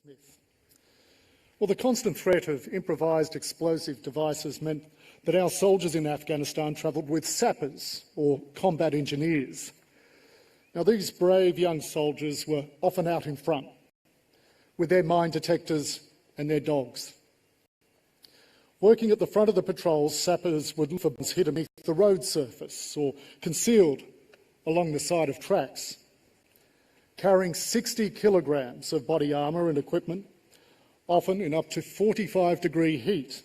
Smith. Well, the constant threat of improvised explosive devices meant that our soldiers in Afghanistan travelled with sappers, or combat engineers. Now, these brave young soldiers were often out in front, with their mine detectors and their dogs. Working at the front of the patrols, sappers would look for bombs hidden beneath the road surface or concealed along the side of tracks. Carrying 60 kilograms of body armour and equipment, often in up to 45-degree heat,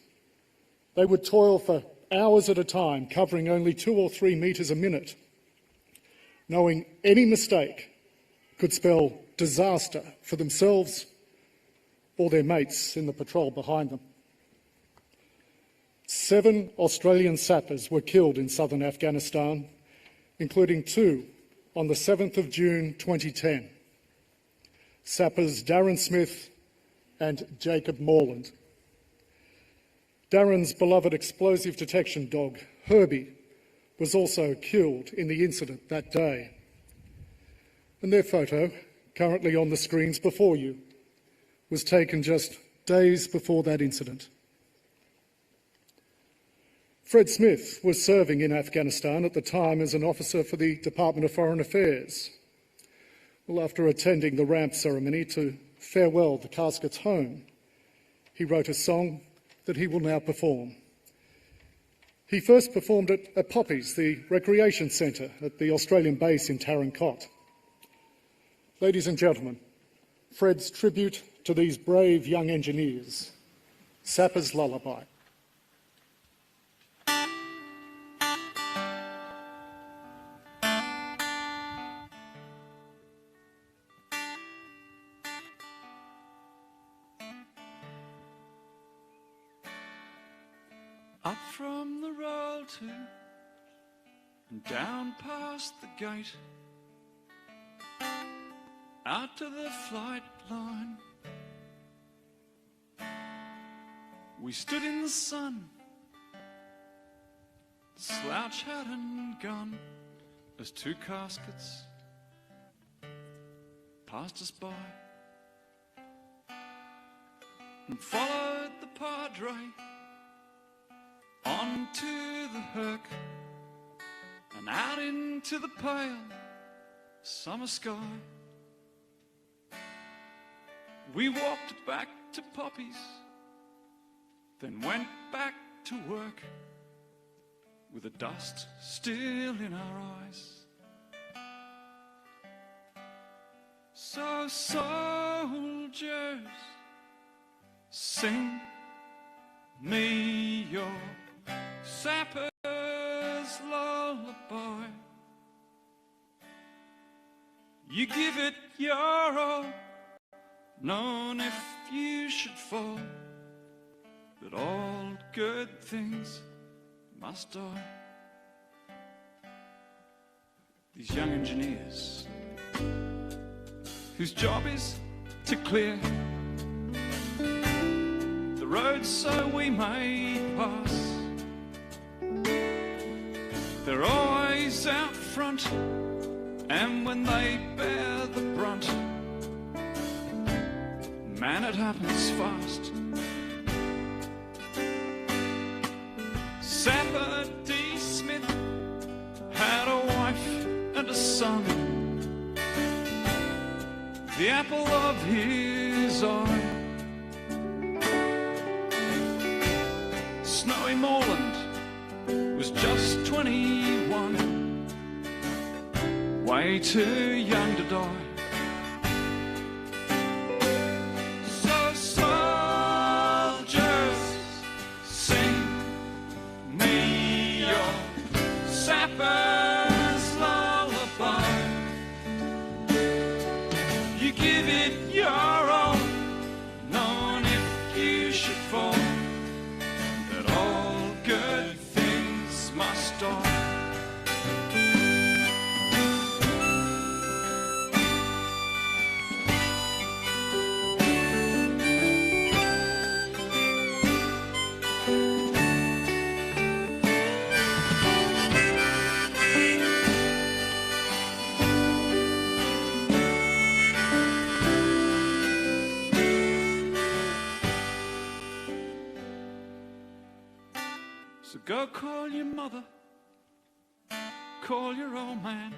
they would toil for hours at a time, covering only 2 or 3 metres a minute, knowing any mistake could spell disaster for themselves or their mates in the patrol behind them. 7 Australian sappers were killed in southern Afghanistan, including 2 on the 7th of June 2010. Sappers Darren Smith and Jacob Moreland. Darren's beloved explosive detection dog, Herbie, was also killed in the incident that day. And their photo, currently on the screens before you, was taken just days before that incident. Fred Smith was serving in Afghanistan at the time as an officer for the Department of Foreign Affairs. Well, after attending the ramp ceremony to farewell the casket's home, he wrote a song that he will now perform. He first performed it at Poppies, the recreation centre at the Australian base in Tarrancott. Ladies and gentlemen, Fred's tribute to these brave young engineers, Sappers Lullaby. Up from the roll to and down past the gate, out to the flight line. We stood in the sun, slouch hat and gun, as 2 caskets passed us by, and followed the Padre onto the Herc and out into the pale summer sky. We walked back to Poppies, then went back to work with the dust still in our eyes. So soldiers, sing me your Sappers Lullaby. You give it your all, known if you should fall, that all good things must die. These young engineers, whose job is to clear the roads so we may pass, they're always out front, and when they bear the brunt, man, it happens fast. Sapper D. Smith had a wife and a son, the apple of his eye. Snowy Moreland was just 21, way too young to die. So soldiers, sing me your Sappers Lullaby. You give it your all, knowing if you should fall, that all good things must die. go call your mother, call your old man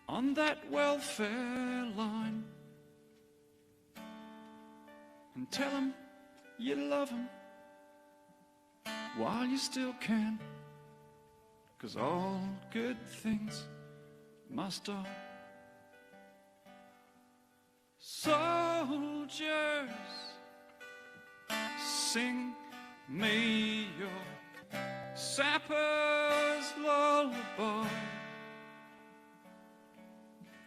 on that welfare line, and tell him you love him while you still can, 'cause all good things must die. Soldiers, sing me your Sappers Lullaby.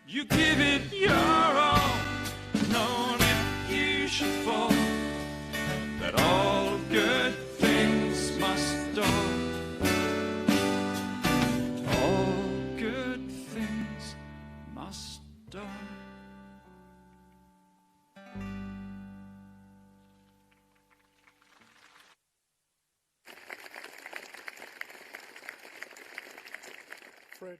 You give it your all, knowing if you should fall, that all good things must die. All good things must die. Fred.